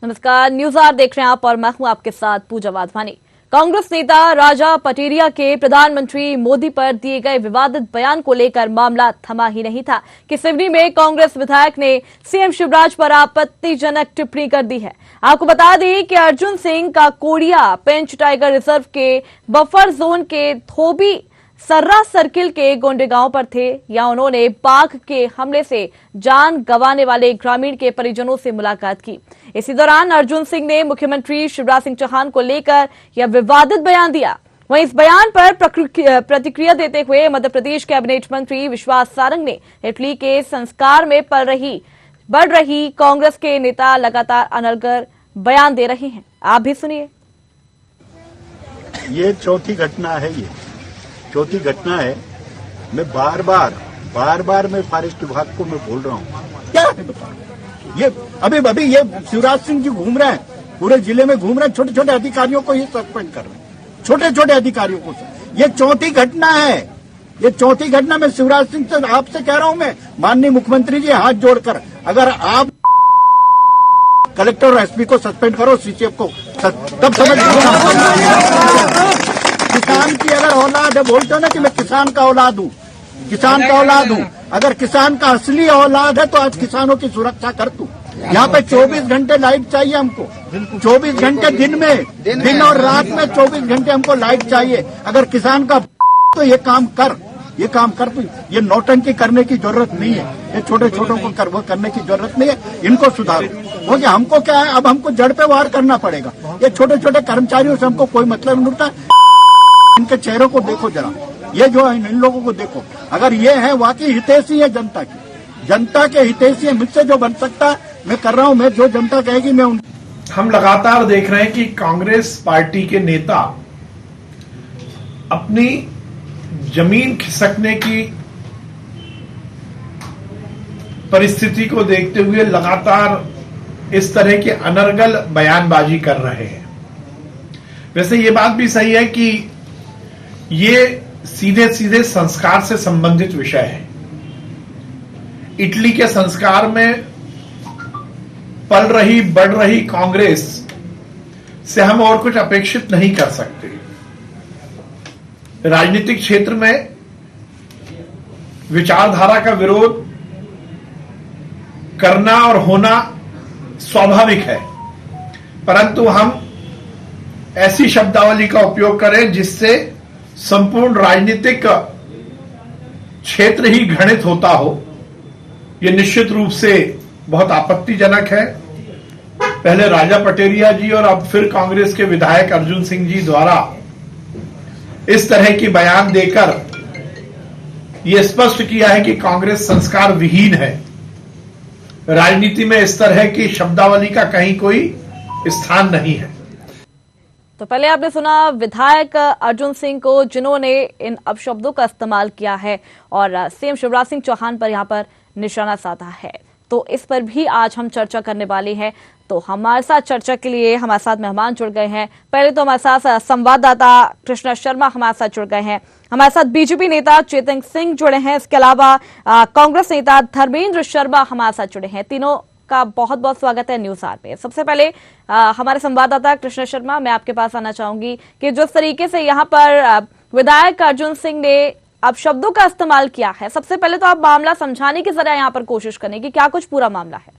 नमस्कार, news our देख रहे हैं आप और मैं हूं आपके साथ पूजा वाधवानी। कांग्रेस नेता राजा पटेरिया के प्रधानमंत्री मोदी पर दिए गए विवादित बयान को लेकर मामला थमा ही नहीं था कि सिवनी में कांग्रेस विधायक ने सीएम शिवराज पर आपत्तिजनक टिप्पणी कर दी है। आपको बता दें कि अर्जुन सिंह काकोड़िया पेंच टाइगर रिजर्व के बफर जोन के धोबी सर्रा सर्किल के गोंडे गांव पर थे। यहां उन्होंने बाघ के हमले से जान गंवाने वाले ग्रामीण के परिजनों से मुलाकात की। इसी दौरान अर्जुन सिंह ने मुख्यमंत्री शिवराज सिंह चौहान को लेकर यह विवादित बयान दिया। वहीं इस बयान पर प्रतिक्रिया देते हुए मध्य प्रदेश कैबिनेट मंत्री विश्वास सारंग ने इटली के संस्कार में बढ़ रही कांग्रेस के नेता लगातार अनर्गल बयान दे रहे हैं। आप भी सुनिए। ये चौथी घटना है। चौथी घटना है। मैं बार बार मैं फॉरेस्ट विभाग को मैं बोल रहा हूँ, क्या है बताओ। ये अभी ये शिवराज सिंह जी घूम रहे हैं, पूरे जिले में घूम रहे हैं, छोटे छोटे अधिकारियों को ये सस्पेंड कर रहे हैं, छोटे छोटे अधिकारियों को। ये चौथी घटना है। ये चौथी घटना में शिवराज सिंह से आपसे कह रहा हूँ मैं, माननीय मुख्यमंत्री जी, हाथ जोड़कर अगर आप कलेक्टर और एसपी को सस्पेंड करो, सीसीएफ को, तब समझ किसान की अगर औलाद है, बोलते हो ना कि मैं किसान का औलाद हूँ, किसान का औलाद हूँ। अगर किसान का असली औलाद है तो आज किसानों की सुरक्षा कर तू। यहाँ पे 24 घंटे लाइट चाहिए हमको, 24 घंटे दिन और रात में 24 घंटे हमको लाइट चाहिए। अगर किसान का तो ये काम कर तू। ये नौटंकी करने की जरूरत नहीं है, ये छोटे छोटों को करने की जरूरत नहीं है। इनको सुधारो। क्योंकि हमको क्या है, अब हमको जड़ पे वार करना पड़ेगा। ये छोटे छोटे कर्मचारियों से हमको कोई मतलब नहीं उठता। इनके चेहरों को देखो जरा, ये जो है इन लोगों को देखो। अगर ये है वाकई हितैषी है जनता के हितैषी है, मुझसे जो बन सकता मैं कर रहा हूँ। मैं जो जनता कहेगी मैं उन। हम लगातार देख रहे हैं कि कांग्रेस पार्टी के नेता अपनी जमीन खिसकने की परिस्थिति को देखते हुए लगातार इस तरह के अनर्गल बयानबाजी कर रहे हैं। वैसे ये बात भी सही है कि ये सीधे सीधे संस्कार से संबंधित विषय है। इटली के संस्कार में पल रही बढ़ रही कांग्रेस से हम और कुछ अपेक्षित नहीं कर सकते। राजनीतिक क्षेत्र में विचारधारा का विरोध करना और होना स्वाभाविक है, परंतु हम ऐसी शब्दावली का उपयोग करें जिससे संपूर्ण राजनीतिक क्षेत्र ही घृणित होता हो, यह निश्चित रूप से बहुत आपत्तिजनक है। पहले राजा पटेरिया जी और अब फिर कांग्रेस के विधायक अर्जुन सिंह जी द्वारा इस तरह की बयान देकर यह स्पष्ट किया है कि कांग्रेस संस्कार विहीन है। राजनीति में इस तरह की शब्दावली का कहीं कोई स्थान नहीं है। तो पहले आपने सुना विधायक अर्जुन सिंह को, जिन्होंने इन अपशब्दों का इस्तेमाल किया है और सीएम शिवराज सिंह चौहान पर यहां पर निशाना साधा है। तो इस पर भी आज हम चर्चा करने वाले हैं। तो हमारे साथ चर्चा के लिए हमारे साथ मेहमान जुड़ गए हैं। पहले तो हमारे साथ संवाददाता कृष्णा शर्मा हमारे साथ जुड़ गए हैं। हमारे साथ बीजेपी नेता चेतन सिंह जुड़े हैं। इसके अलावा कांग्रेस नेता धर्मेंद्र शर्मा हमारे साथ जुड़े हैं। तीनों का बहुत बहुत स्वागत है न्यूज आवर में। सबसे पहले हमारे संवाददाता कृष्ण शर्मा, मैं आपके पास आना चाहूंगी कि जिस तरीके से यहाँ पर विधायक अर्जुन सिंह ने अब शब्दों का इस्तेमाल किया है, सबसे पहले तो आप मामला समझाने की जरा यहाँ पर कोशिश करें कि क्या कुछ पूरा मामला है।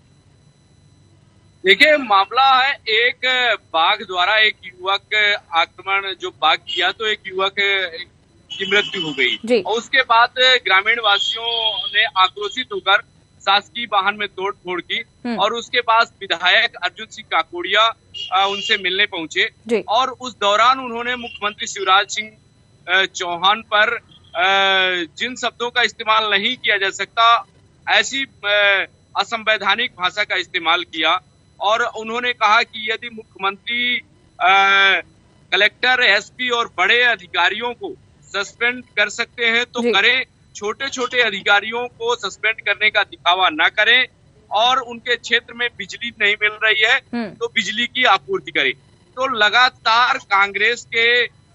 देखिए, मामला है एक बाघ द्वारा एक युवक आक्रमण जो बाघ किया, तो एक युवक की मृत्यु हो गई और उसके बाद ग्रामीण वासियों ने आक्रोशित होकर शासकीय वाहन में तोड़ फोड़ की और उसके बाद विधायक अर्जुन सिंह काकोड़िया उनसे मिलने पहुंचे और उस दौरान उन्होंने मुख्यमंत्री शिवराज सिंह चौहान पर जिन शब्दों का इस्तेमाल नहीं किया जा सकता, ऐसी असंवैधानिक भाषा का इस्तेमाल किया और उन्होंने कहा कि यदि मुख्यमंत्री कलेक्टर, एसपी और बड़े अधिकारियों को सस्पेंड कर सकते हैं तो करें, छोटे छोटे अधिकारियों को सस्पेंड करने का दिखावा न करें और उनके क्षेत्र में बिजली नहीं मिल रही है तो बिजली की आपूर्ति करें। तो लगातार कांग्रेस के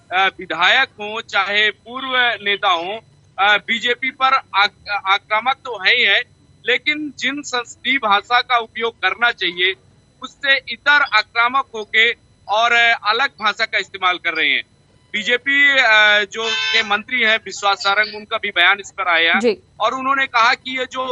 विधायक हों चाहे पूर्व नेता हों, बीजेपी पर आक्रामक तो है ही है, लेकिन जिन संसदीय भाषा का उपयोग करना चाहिए उससे इतर आक्रामक होके और अलग भाषा का इस्तेमाल कर रहे हैं। बीजेपी जो के मंत्री हैं विश्वास सारंग, उनका भी बयान इस पर आया और उन्होंने कहा कि ये जो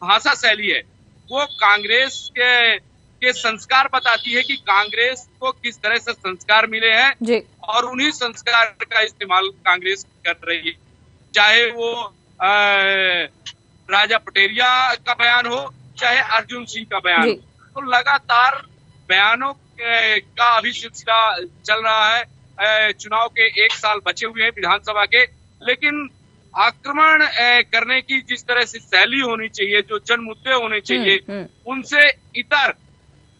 भाषा शैली है वो कांग्रेस के संस्कार बताती है कि कांग्रेस को किस तरह से संस्कार मिले हैं और उन्हीं संस्कार का इस्तेमाल कांग्रेस कर रही है। चाहे वो राजा पटेरिया का बयान हो, चाहे अर्जुन सिंह का बयान हो, तो लगातार बयानों का अभी सिलसिला चल रहा है। चुनाव के 1 साल बचे हुए हैं विधानसभा के, लेकिन आक्रमण करने की जिस तरह से शैली होनी चाहिए, जो जन मुद्दे होने चाहिए, उनसे इतर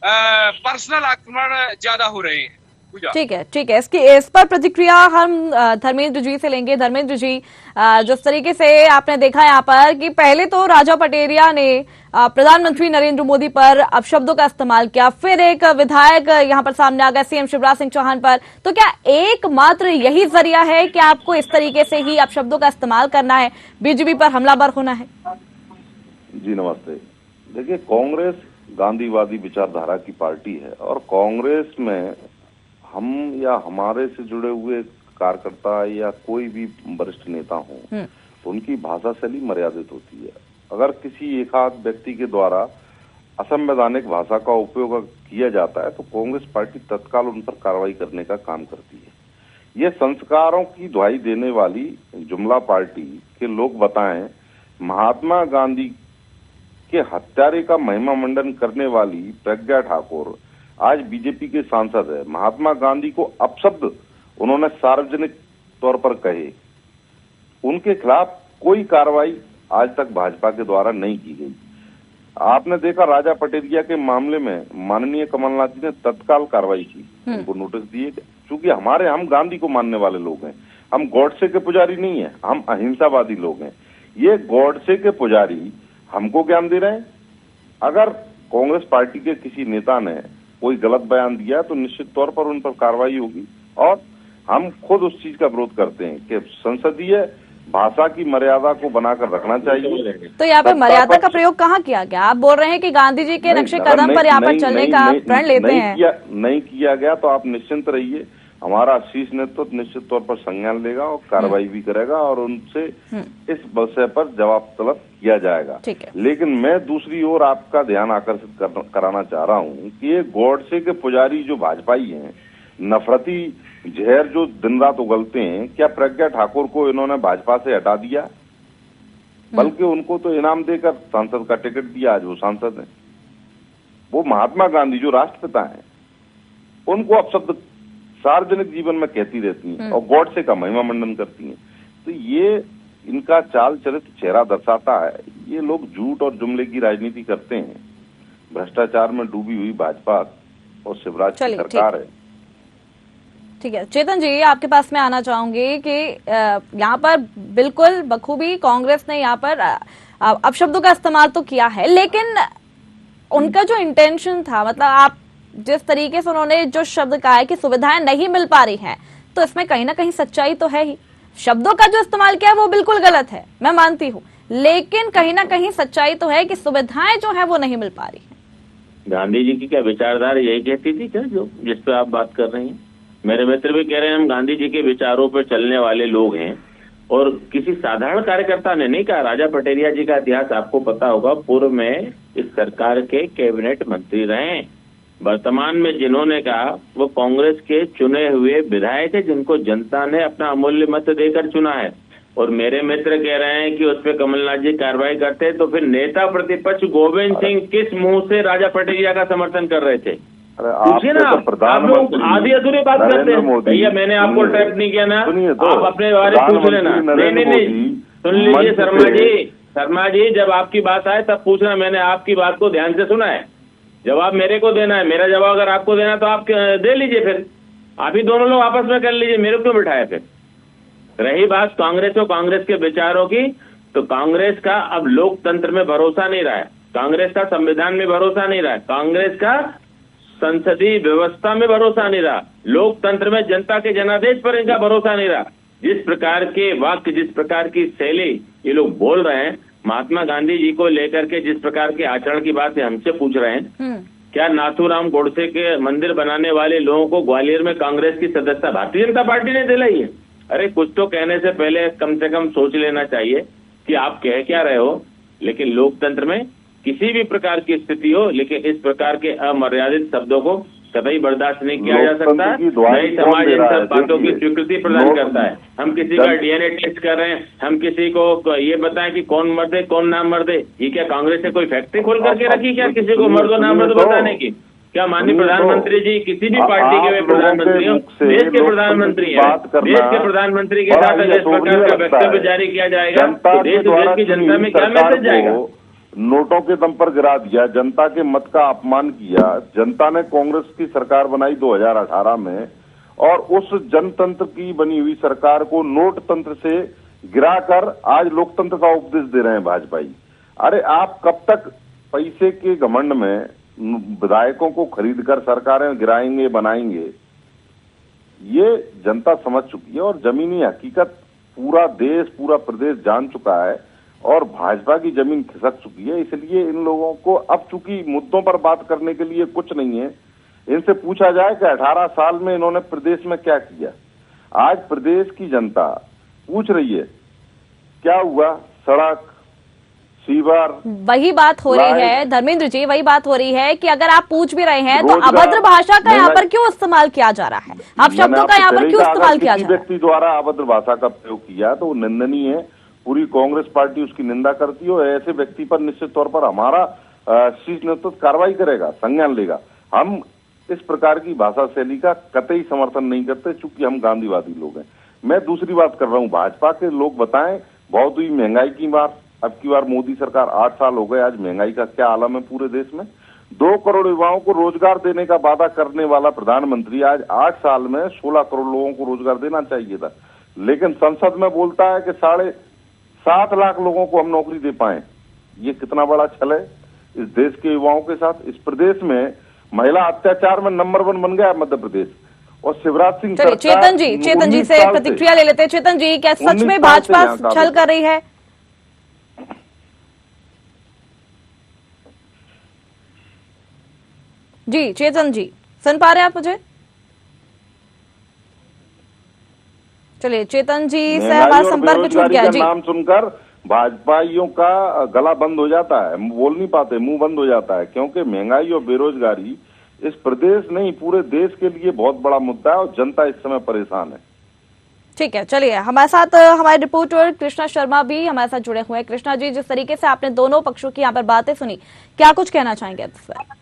पर्सनल आक्रमण ज्यादा हो रहे हैं। ठीक है, इस पर प्रतिक्रिया हम धर्मेंद्र जी से लेंगे। धर्मेंद्र जी, जिस तरीके से आपने देखा यहाँ पर कि पहले तो राजा पटेरिया ने प्रधानमंत्री नरेंद्र मोदी पर अपशब्दों का इस्तेमाल किया, फिर एक विधायक यहाँ पर सामने आ गया सीएम शिवराज सिंह चौहान पर, तो क्या एकमात्र यही जरिया है कि आपको इस तरीके से ही अपशब्दों का इस्तेमाल करना है, बीजेपी पर हमलावर होना है? जी नमस्ते। देखिए, कांग्रेस गांधीवादी विचारधारा की पार्टी है और कांग्रेस में हम या हमारे से जुड़े हुए कार्यकर्ता या कोई भी वरिष्ठ नेता हो, उनकी भाषा शैली मर्यादित होती है। अगर किसी एक आध व्यक्ति के द्वारा असंवैधानिक भाषा का उपयोग किया जाता है तो कांग्रेस पार्टी तत्काल उन पर कार्रवाई करने का काम करती है। ये संस्कारों की दुहाई देने वाली जुमला पार्टी के लोग बताएं, महात्मा गांधी के हत्यारे का महिमा मंडन करने वाली प्रज्ञा ठाकुर आज बीजेपी के सांसद है। महात्मा गांधी को अपशब्द उन्होंने सार्वजनिक तौर पर कहे, उनके खिलाफ कोई कार्रवाई आज तक भाजपा के द्वारा नहीं की गई। आपने देखा राजा पटेरिया के मामले में माननीय कमलनाथ जी ने तत्काल कार्रवाई की, उनको नोटिस दिए। क्योंकि हम गांधी को मानने वाले लोग हैं, हम गॉडसे के पुजारी नहीं है, हम अहिंसावादी लोग हैं। ये गॉडसे के पुजारी हमको ज्ञान दे रहे हैं। अगर कांग्रेस पार्टी के किसी नेता ने कोई गलत बयान दिया तो निश्चित तौर पर उन पर कार्रवाई होगी और हम खुद उस चीज का विरोध करते हैं कि संसदीय भाषा की मर्यादा को बनाकर रखना चाहिए। तो यहाँ पे मर्यादा का प्रयोग कहाँ किया गया? आप बोल रहे हैं कि गांधी जी के नक्शे कदम पर यहाँ पर चलने का प्रण लेते हैं। नहीं किया गया तो आप निश्चिंत रहिए, हमारा शीर्ष नेतृत्व निश्चित तौर पर संज्ञान लेगा और कार्रवाई भी करेगा और उनसे इस विषय पर जवाब तलब किया जाएगा। लेकिन मैं दूसरी ओर आपका ध्यान आकर्षित कराना चाह रहा हूँ कि ये गॉडसे के पुजारी जो भाजपाई हैं, नफरती जहर जो दिन रात उगलते हैं, क्या प्रज्ञा ठाकुर को इन्होंने भाजपा से हटा दिया? बल्कि उनको तो इनाम देकर सांसद का टिकट दिया, आज वो सांसद हैं। वो महात्मा गांधी जो राष्ट्रपिता हैं, उनको अपशब्द सार्वजनिक जीवन में कहती रहती हैं और गॉडसे का महिमा मंडन करती हैं। तो ये इनका चाल चरित्र चेहरा दर्शाता है। ये लोग झूठ और जुमले की राजनीति करते हैं। भ्रष्टाचार में डूबी हुई भाजपा और शिवराज की सरकार है। ठीक है, चेतन जी, आपके पास मैं आना चाहूंगी कि यहाँ पर बिल्कुल बखूबी कांग्रेस ने यहाँ पर अपशब्दों का इस्तेमाल तो किया है, लेकिन उनका जो इंटेंशन था, मतलब आप जिस तरीके से उन्होंने जो शब्द कहा है कि सुविधाएं नहीं मिल पा रही हैं, तो इसमें कहीं ना कहीं सच्चाई तो है ही। शब्दों का जो इस्तेमाल किया वो बिल्कुल गलत है, मैं मानती हूँ, लेकिन कहीं ना कहीं सच्चाई तो है कि सुविधाएं जो है वो नहीं मिल पा रही है। गांधी जी की क्या विचारधारा यही कहती थी क्या, जो जिस पे आप बात कर रही हैं? मेरे मित्र भी कह रहे हैं हम गांधी जी के विचारों पर चलने वाले लोग हैं, और किसी साधारण कार्यकर्ता ने नहीं कहा। राजा पटेरिया जी का इतिहास आपको पता होगा, पूर्व में इस सरकार के कैबिनेट मंत्री रहे। वर्तमान में जिन्होंने कहा वो कांग्रेस के चुने हुए विधायक है, जिनको जनता ने अपना अमूल्य मत देकर चुना है। और मेरे मित्र कह रहे हैं कि उस पर कमलनाथ जी कार्रवाई करते, तो फिर नेता प्रतिपक्ष गोविंद सिंह किस मुंह से राजा पटेरिया का समर्थन कर रहे थे? पूछिए ना, आप लोग आधी अधूरी बात करते हैं। भैया, मैंने आपको ट्रैप नहीं किया ना, आप अपने बारे में पूछ लेना। नहीं, सुन लीजिए शर्मा जी, जब आपकी बात आए तब पूछना। मैंने आपकी बात को ध्यान से सुना है, जवाब मेरे को देना है। मेरा जवाब अगर आपको देना तो आप दे लीजिए, फिर आप ही दोनों लोग आपस में कर लीजिए, मेरे को बिठाया। फिर रही बात कांग्रेस और कांग्रेस के विचारों की, तो कांग्रेस का अब लोकतंत्र में भरोसा नहीं रहा है, कांग्रेस का संविधान में भरोसा नहीं रहा है, कांग्रेस का संसदीय व्यवस्था में भरोसा नहीं रहा, लोकतंत्र में जनता के जनादेश पर इनका भरोसा नहीं रहा। जिस प्रकार के वाक्य, जिस प्रकार की शैली ये लोग बोल रहे हैं, महात्मा गांधी जी को लेकर के जिस प्रकार के आचरण की बात हमसे पूछ रहे हैं, क्या नाथूराम गोडसे के मंदिर बनाने वाले लोगों को ग्वालियर में कांग्रेस की सदस्यता भारतीय जनता पार्टी ने दिलाई है? अरे कुछ तो कहने से पहले कम से कम सोच लेना चाहिए कि आप कह क्या रहे हो। लेकिन लोकतंत्र में किसी भी प्रकार की स्थिति हो, लेकिन इस प्रकार के अमर्यादित शब्दों को कतई बर्दाश्त नहीं किया जा सकता है। नई समाज इन सब बातों की स्वीकृति प्रदान करता है। हम किसी का डीएनए टेस्ट कर रहे हैं, हम किसी को ये बताएं कि कौन मर्द है कौन नाम मर्द है, ये क्या कांग्रेस ने कोई फैक्ट्री खोल करके रखी क्या किसी को मर्द और नाम मर्द बताने की? क्या माननीय प्रधानमंत्री जी किसी भी पार्टी के वे प्रधानमंत्री हो, देश के प्रधानमंत्री हैं, देश के प्रधानमंत्री के साथ अगर इस प्रकार का वक्तव्य जारी किया जाएगा तो देश और देश की जनता में क्या मैसेज जाएगा? नोटों के दम पर गिरा दिया, जनता के मत का अपमान किया। जनता ने कांग्रेस की सरकार बनाई 2018 में, और उस जनतंत्र की बनी हुई सरकार को नोट तंत्र से गिराकर आज लोकतंत्र का उपदेश दे रहे हैं भाजपाई। अरे आप कब तक पैसे के घमंड में विधायकों को खरीद कर सरकारें गिराएंगे बनाएंगे? ये जनता समझ चुकी है और जमीनी हकीकत पूरा देश पूरा प्रदेश जान चुका है और भाजपा की जमीन खिसक चुकी है। इसलिए इन लोगों को अब चूंकि मुद्दों पर बात करने के लिए कुछ नहीं है, इनसे पूछा जाए कि 18 साल में इन्होंने प्रदेश में क्या किया। आज प्रदेश की जनता पूछ रही है क्या हुआ, सड़क, सीवर, वही बात हो रही है धर्मेंद्र जी, वही बात हो रही है कि अगर आप पूछ भी रहे हैं तो अभद्र भाषा का यहाँ पर क्यों इस्तेमाल किया जा रहा है? आप शब्दों का यहाँ पर क्यों इस्तेमाल किया जा रहा है? व्यक्ति द्वारा अभद्र भाषा का प्रयोग किया तो वो निंदनीय है। पूरी कांग्रेस पार्टी उसकी निंदा करती है और ऐसे व्यक्ति पर निश्चित तौर पर हमारा शीर्ष नेतृत्व कार्रवाई करेगा, संज्ञान लेगा। हम इस प्रकार की भाषा शैली का कतई समर्थन नहीं करते, चूंकि हम गांधीवादी लोग हैं। मैं दूसरी बात कर रहा हूं, भाजपा के लोग बताएं बहुत हुई महंगाई की बार। अब की बार मोदी सरकार 8 साल हो गए, आज महंगाई का क्या आलम है पूरे देश में। 2 करोड़ युवाओं को रोजगार देने का वादा करने वाला प्रधानमंत्री आज 8 साल में 16 करोड़ लोगों को रोजगार देना चाहिए था, लेकिन संसद में बोलता है कि 7.5 लाख लोगों को हम नौकरी दे पाए। ये कितना बड़ा छल है इस देश के युवाओं के साथ। इस प्रदेश में महिला अत्याचार में नंबर 1 बन गया मध्य प्रदेश। और शिवराज सिंह चेतन जी से प्रतिक्रिया ले लेते हैं। चेतन जी, क्या सच में भाजपा छल कर रही है? जी चेतन जी, सुन पा रहे हैं आप मुझे? चलिए, चेतन जी से हमारा संपर्क छूट गया। जी, नाम सुनकर भाजपाइयों का गला बंद हो जाता है, बोल नहीं पाते, मुंह बंद हो जाता है, क्योंकि महंगाई और बेरोजगारी इस प्रदेश नहीं पूरे देश के लिए बहुत बड़ा मुद्दा है और जनता इस समय परेशान है। ठीक है, चलिए, हमारे साथ हमारे रिपोर्टर कृष्णा शर्मा भी हमारे साथ जुड़े हुए हैं। कृष्णा जी, जिस तरीके से आपने दोनों पक्षों की यहाँ पर बातें सुनी, क्या कुछ कहना चाहेंगे इस पर?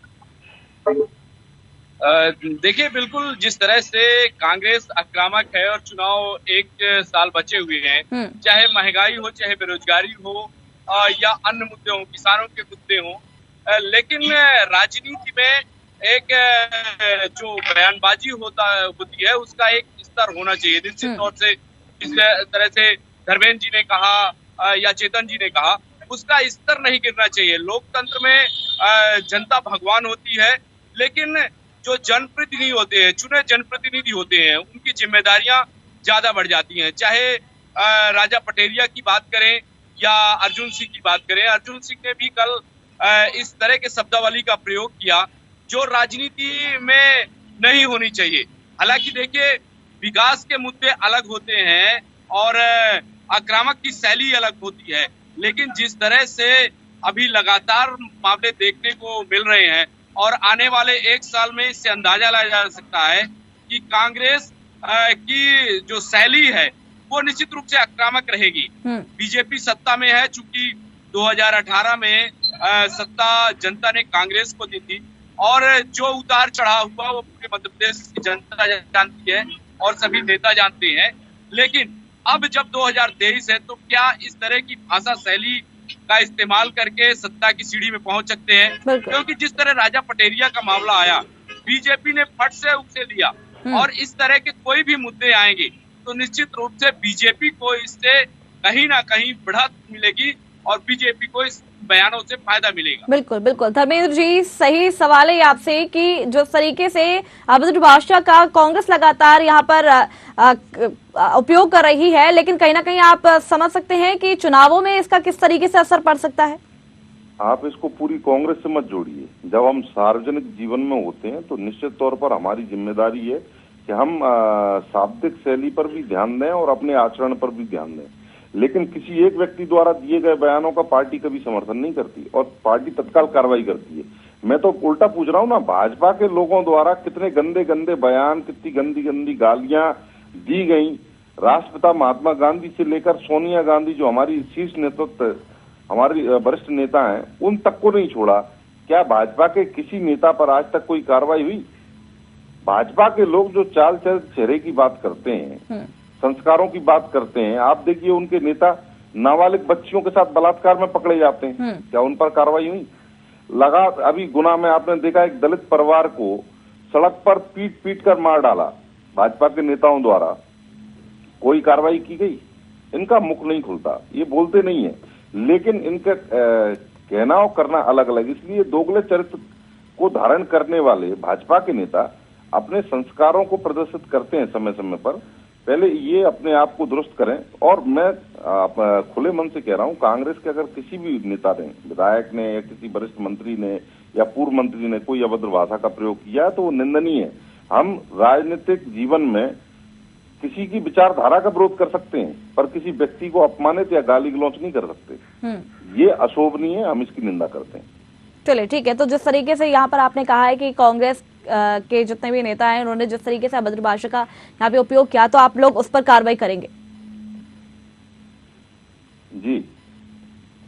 देखिए, बिल्कुल जिस तरह से कांग्रेस आक्रामक है और चुनाव 1 साल बचे हुए हैं, चाहे महंगाई हो, चाहे बेरोजगारी हो या अन्य मुद्दे हो, किसानों के मुद्दे हो, लेकिन राजनीति में एक जो बयानबाजी होती है उसका एक स्तर होना चाहिए। निश्चित तौर से इस तरह से धर्मेंद्र जी ने कहा या चेतन जी ने कहा, उसका स्तर नहीं गिरना चाहिए। लोकतंत्र में जनता भगवान होती है, लेकिन जो जनप्रतिनिधि होते हैं, चुने जनप्रतिनिधि होते हैं, उनकी जिम्मेदारियां ज्यादा बढ़ जाती हैं। चाहे राजा पटेरिया की बात करें या अर्जुन सिंह की बात करें, अर्जुन सिंह ने भी कल इस तरह के शब्दावली का प्रयोग किया जो राजनीति में नहीं होनी चाहिए। हालांकि देखिए, विकास के मुद्दे अलग होते हैं और आक्रामक की शैली अलग होती है, लेकिन जिस तरह से अभी लगातार मामले देखने को मिल रहे हैं और आने वाले 1 साल में इससे अंदाजा लगाया जा सकता है कि कांग्रेस की जो शैली है वो निश्चित रूप से आक्रामक रहेगी। बीजेपी सत्ता में है, चूंकि 2018 में सत्ता जनता ने कांग्रेस को दी थी और जो उतार चढ़ाव हुआ वो पूरे मध्य प्रदेश की जनता जानती है और सभी नेता जानते हैं। लेकिन अब जब 2023 है तो क्या इस तरह की भाषा शैली का इस्तेमाल करके सत्ता की सीढ़ी में पहुंच सकते हैं? क्योंकि जिस तरह राजा पटेरिया का मामला आया, बीजेपी ने फट से उसे लिया और इस तरह के कोई भी मुद्दे आएंगे तो निश्चित रूप से बीजेपी को इससे कहीं ना कहीं बढ़त मिलेगी और बीजेपी को इस बयानों से फायदा मिलेगा। बिल्कुल बिल्कुल धर्मेंद्र जी, सही सवाल है आपसे कि जिस तरीके से अभद्र भाषा का कांग्रेस लगातार यहाँ पर उपयोग कर रही है, लेकिन कहीं ना कहीं आप समझ सकते हैं कि चुनावों में इसका किस तरीके से असर पड़ सकता है। आप इसको पूरी कांग्रेस से मत जोड़िए। जब हम सार्वजनिक जीवन में होते हैं तो निश्चित तौर पर हमारी जिम्मेदारी है कि हम शाब्दिक शैली पर भी ध्यान दें और अपने आचरण पर भी ध्यान दें, लेकिन किसी एक व्यक्ति द्वारा दिए गए बयानों का पार्टी कभी समर्थन नहीं करती और पार्टी तत्काल कार्रवाई करती है। मैं तो उल्टा पूछ रहा हूँ ना, भाजपा के लोगों द्वारा कितने गंदे गंदे बयान, कितनी गंदी गंदी गालियां दी गई राष्ट्रपिता महात्मा गांधी से लेकर सोनिया गांधी, जो हमारी शीर्ष नेतृत्व, हमारी वरिष्ठ नेता हैं, उन तक को नहीं छोड़ा। क्या भाजपा के किसी नेता पर आज तक कोई कार्रवाई हुई? भाजपा के लोग जो चाल चेहरे की बात करते हैं, संस्कारों की बात करते हैं, आप देखिए उनके नेता नाबालिग बच्चियों के साथ बलात्कार में पकड़े जाते हैं, क्या उन पर कार्रवाई हुई? लगा अभी गुना में आपने देखा एक दलित परिवार को सड़क पर पीट पीट कर मार डाला भाजपा के नेताओं द्वारा, कोई कार्रवाई की गई? इनका मुख नहीं खुलता, ये बोलते नहीं है, लेकिन इनका कहना और करना अलग अलग। इसलिए दोगले चरित्र को धारण करने वाले भाजपा के नेता अपने संस्कारों को प्रदर्शित करते हैं समय समय पर। पहले ये अपने आप को दुरुस्त करें। और मैं खुले मन से कह रहा हूं, कांग्रेस के अगर किसी भी नेता ने, विधायक ने या किसी वरिष्ठ मंत्री ने या पूर्व मंत्री ने कोई अभद्र भाषा का प्रयोग किया तो वो निंदनीय है। हम राजनीतिक जीवन में किसी की विचारधारा का विरोध कर सकते हैं, पर किसी व्यक्ति को अपमानित या गाली गलौच नहीं कर सकते। ये अशोभनीय है, हम इसकी निंदा करते हैं। चलिए ठीक है, तो जिस तरीके से यहाँ पर आपने कहा है कि कांग्रेस के जितने भी नेता हैं उन्होंने जिस तरीके से अभद्र भाषा का यहाँ पे उपयोग किया, तो आप लोग उस पर कार्रवाई करेंगे? जी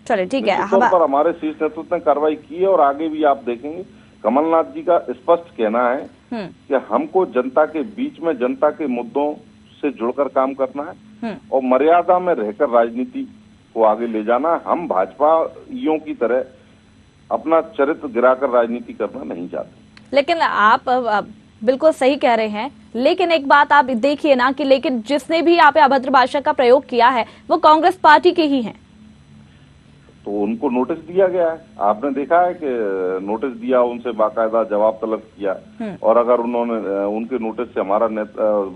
चलिए ठीक है, पर हमारे शीर्ष नेतृत्व ने कार्रवाई की है और आगे भी आप देखेंगे। कमलनाथ जी का स्पष्ट कहना है कि हमको जनता के बीच में जनता के मुद्दों से जुड़कर काम करना है और मर्यादा में रहकर राजनीति को आगे ले जाना। हम भाजपाइयों की तरह अपना चरित्र गिराकर राजनीति करना नहीं चाहते। लेकिन आप बिल्कुल सही कह रहे हैं, लेकिन एक बात आप देखिए ना कि लेकिन जिसने भी यहाँ पे अभद्र भाषा का प्रयोग किया है वो कांग्रेस पार्टी के ही हैं, तो उनको नोटिस दिया गया है। आपने देखा है कि नोटिस दिया, उनसे बाकायदा जवाब तलब किया, और अगर उन्होंने उनके नोटिस से हमारा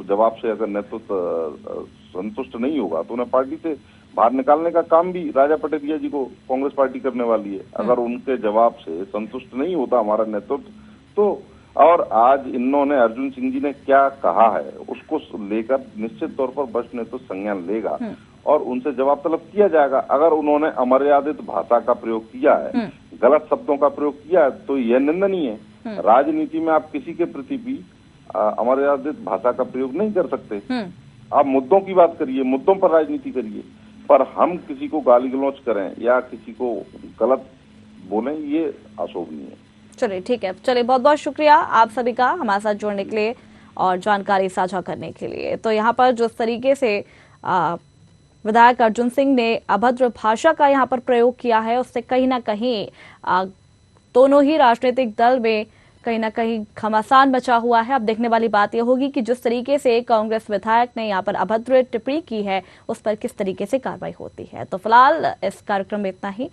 जवाब से अगर नेतृत्व संतुष्ट नहीं होगा तो उन्हें पार्टी से बाहर निकालने का काम भी राजा पटेरिया जी को कांग्रेस पार्टी करने वाली है। अगर उनके जवाब से संतुष्ट नहीं होता हमारा नेतृत्व तो, और आज इन्होंने अर्जुन सिंह जी ने क्या कहा है उसको लेकर निश्चित तौर पर वरिष्ठ नेतृत्व संज्ञान लेगा और उनसे जवाब तलब किया जाएगा। अगर उन्होंने अमर्यादित भाषा का प्रयोग किया है, गलत शब्दों का प्रयोग किया है, तो यह निंदनीय है। राजनीति में आप किसी के प्रति भी अमर्यादित भाषा का प्रयोग नहीं कर सकते। आप मुद्दों की बात करिए, मुद्दों पर राजनीति करिए, पर हम किसी को गाली गलौच करें या किसी को गलत बोलें, ये अशोभनीय है। चलिए ठीक है, चलिए बहुत बहुत शुक्रिया आप सभी का हमारे साथ जुड़ने के लिए और जानकारी साझा करने के लिए। तो यहाँ पर जिस तरीके से विधायक अर्जुन सिंह ने अभद्र भाषा का यहाँ पर प्रयोग किया है, उससे कहीं ना कहीं दोनों ही राजनीतिक दल में कहीं ना कहीं घमासान मचा हुआ है। अब देखने वाली बात यह होगी कि जिस तरीके से कांग्रेस विधायक ने यहाँ पर अभद्र टिप्पणी की है उस पर किस तरीके से कार्रवाई होती है। तो फिलहाल इस कार्यक्रम में इतना ही।